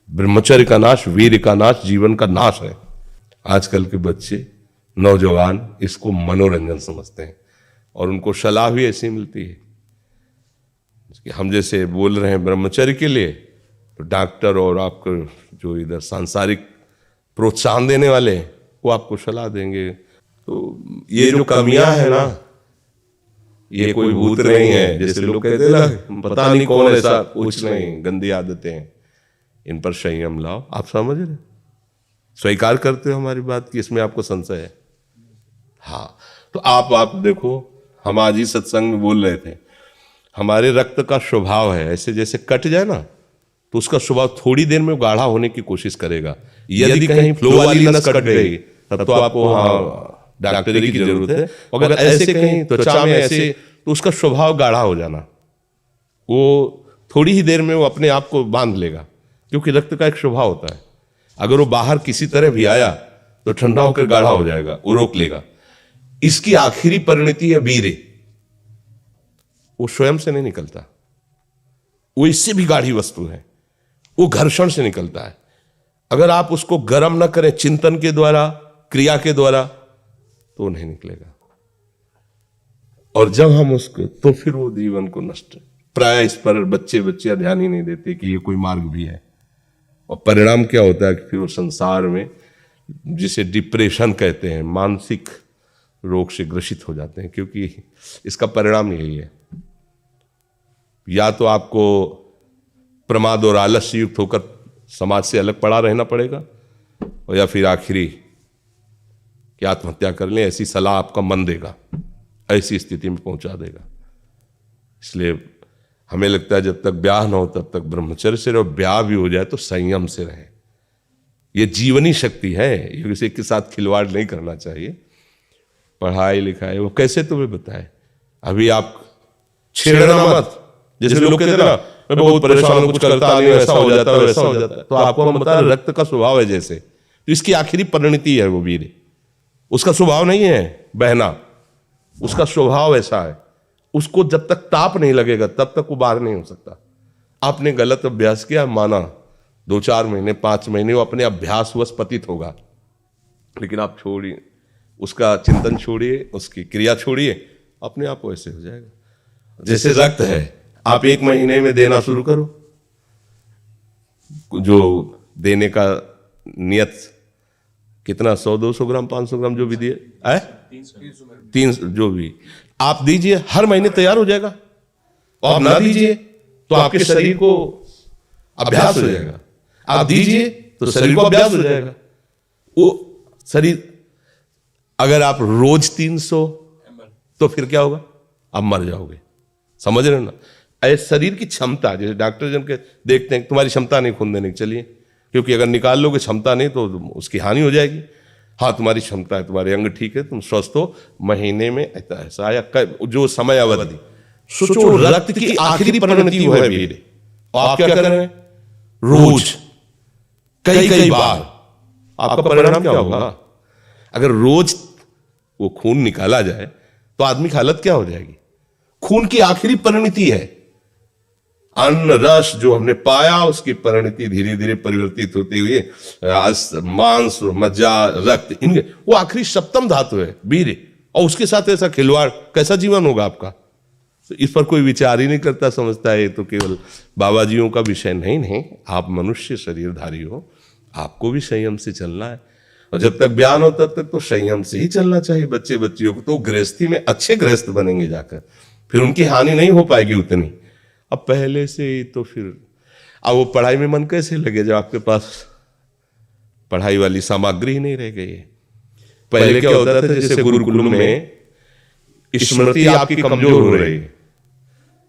ब्रह्मचर्य का नाश, वीर का नाश, जीवन का नाश है। आजकल के बच्चे, नौजवान इसको मनोरंजन समझते हैं और उनको सलाह भी ऐसी मिलती है कि हम जैसे बोल रहे हैं ब्रह्मचर्य के लिए, तो डॉक्टर और आपको जो इधर सांसारिक प्रोत्साहन देने वाले हैं वो आपको सलाह देंगे। तो ये जो कमियां है ना, ये कोई भूत नहीं है जैसे लोग कहते हैं, पता नहीं कौन ऐसा, कुछ नहीं, गंदी आदतें हैं, इन पर संयम लाओ। आप समझ रहे, स्वीकार करते हो हमारी बात कि इसमें आपको संशय है? हाँ, तो आप देखो, हम आज ही सत्संग में बोल रहे थे, हमारे रक्त का स्वभाव है ऐसे, जैसे कट जाए ना तो उसका स्वभाव थोड़ी देर में गाढ़ा होने की कोशिश करेगा। यदि कहीं फ्लो वाली नस कट गई तब तो आपको हाँ डॉक्टरी की जरूरत है। अगर ऐसे कहीं त्वचा में ऐसे, तो उसका स्वभाव गाढ़ा हो जाना, वो थोड़ी ही देर में वो अपने आप को बांध लेगा, क्योंकि रक्त का एक स्वभाव होता है। अगर वो बाहर किसी तरह भी आया तो ठंडा होकर गाढ़ा हो जाएगा, वो रोक लेगा। इसकी आखिरी परिणति है वीर्य, वो स्वयं से नहीं निकलता, वो इससे भी गाढ़ी वस्तु है, वो घर्षण से निकलता है। अगर आप उसको गर्म न करें चिंतन के द्वारा, क्रिया के द्वारा, तो नहीं निकलेगा। और जब हम उसको, तो फिर वो जीवन को नष्ट, प्राय इस पर बच्चे ध्यान ही नहीं देते कि ये कोई मार्ग भी है। और परिणाम क्या होता है कि फिर वो संसार में, जिसे डिप्रेशन कहते हैं, मानसिक रोग से ग्रसित हो जाते हैं, क्योंकि इसका परिणाम यही है। या तो आपको प्रमाद और आलस्य युक्त होकर समाज से अलग पड़ा रहना पड़ेगा, और या फिर आखिरी कि आत्महत्या कर लें, ऐसी सलाह आपका मन देगा, ऐसी स्थिति में पहुंचा देगा। इसलिए हमें लगता है जब तक ब्याह न हो तब तक ब्रह्मचर्य से रहो, ब्याह भी हो जाए तो संयम से रहे। ये जीवनी शक्ति है, ये किसी के साथ खिलवाड़ नहीं करना चाहिए। पढ़ाई लिखाई वो कैसे तुम्हें बताए, अभी आप छेड़ना मत। जैसे लोग कहते हैं ना, मैं बहुत परेशान हूं, कुछ करता नहीं, ऐसा हो जाता है वैसा हो जाता है, तो आपको हम बता रहे रक्त का स्वभाव है जैसे, तो इसकी आखिरी परिणति है वो वीर। उसका स्वभाव नहीं है बहना, उसका स्वभाव ऐसा है, उसको जब तक ताप नहीं लगेगा तब तक वो बाहर नहीं हो सकता। आपने गलत अभ्यास किया, माना 2-4 महीने 5 महीने वो अपने अभ्यासवश पतित होगा, लेकिन आप छोड़िए, उसका चिंतन छोड़िए, उसकी क्रिया छोड़िए, अपने आप वैसे हो जाएगा। जैसे रक्त है, आप 1 महीने में देना शुरू करो, जो देने का नियत कितना, 100-200 ग्राम 500 ग्राम जो भी दिए, 300 जो भी आप दीजिए, हर महीने तैयार हो जाएगा। और आप ना दीजिए तो आपके शरीर को अभ्यास हो जाएगा, आप दीजिए तो शरीर को अभ्यास हो जाएगा। वो शरीर, अगर आप रोज 300, तो फिर क्या होगा, आप मर जाओगे। समझ रहे हो ना, ऐसे शरीर की क्षमता, जैसे डॉक्टर जन के देखते हैं तुम्हारी क्षमता नहीं खून देने की, चलिए, क्योंकि अगर निकाल लोगे क्षमता नहीं तो उसकी हानि हो जाएगी। हाँ तुम्हारी क्षमता है, तुम्हारे अंग ठीक है, तुम स्वस्थ हो, महीने में ऐसा या जो समय अवधि, सोचो रक्त की आखिरी परिणति है वीर, आप क्या कर रहे हैं, रोज कई बार, आपका परिणाम क्या होगा? अगर रोज वो खून निकाला जाए तो आदमी की हालत क्या हो जाएगी? खून की आखिरी परिणति है, अन्न रस जो हमने पाया उसकी परिणति धीरे धीरे परिवर्तित होती हुई मांस, मज्जा, रक्त, इनके वो आखिरी सप्तम धातु है वीर्य, और उसके साथ ऐसा खिलवाड़, कैसा जीवन होगा आपका? तो इस पर कोई विचार ही नहीं करता, समझता है ये तो केवल बाबा जियों का विषय। नहीं, आप मनुष्य शरीरधारी हो, आपको भी संयम से चलना है, और जब तक ज्ञान हो तब तक तो संयम से ही चलना चाहिए। बच्चियों को तो गृहस्थी में अच्छे गृहस्थ बनेंगे जाकर, फिर उनकी हानि नहीं हो पाएगी उतनी। अब पहले से ही तो फिर अब वो पढ़ाई में मन कैसे लगे जब आपके पास पढ़ाई वाली सामग्री ही नहीं रह गई है? पहले क्या होता था, जैसे गुरुकुल में स्मृति आपकी कमजोर हो रही है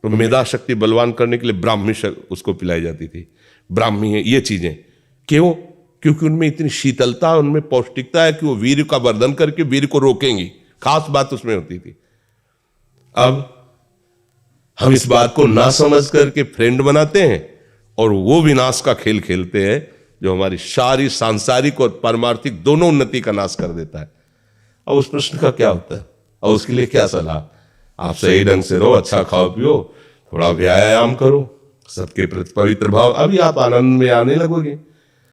तो मेधा शक्ति बलवान करने के लिए ब्राह्मी उसको पिलाई जाती थी, ब्राह्मी है ये चीजें। क्यों? क्योंकि उनमें इतनी शीतलता, उनमें पौष्टिकता है कि वो वीर का वर्धन करके वीर को रोकेंगी, खास बात उसमें होती थी। अब हम इस बात को ना समझ करके फ्रेंड बनाते हैं और वो विनाश का खेल खेलते हैं जो हमारी सारी सांसारिक और पारमार्थिक दोनों उन्नति का नाश कर देता है। अब उस प्रश्न का क्या होता है और उसके लिए क्या सलाह? आप सही ढंग से रहो, अच्छा खाओ पियो, थोड़ा व्यायाम करो, सबके प्रति पवित्र भाव, अभी आप आनंद में आने लगोगे।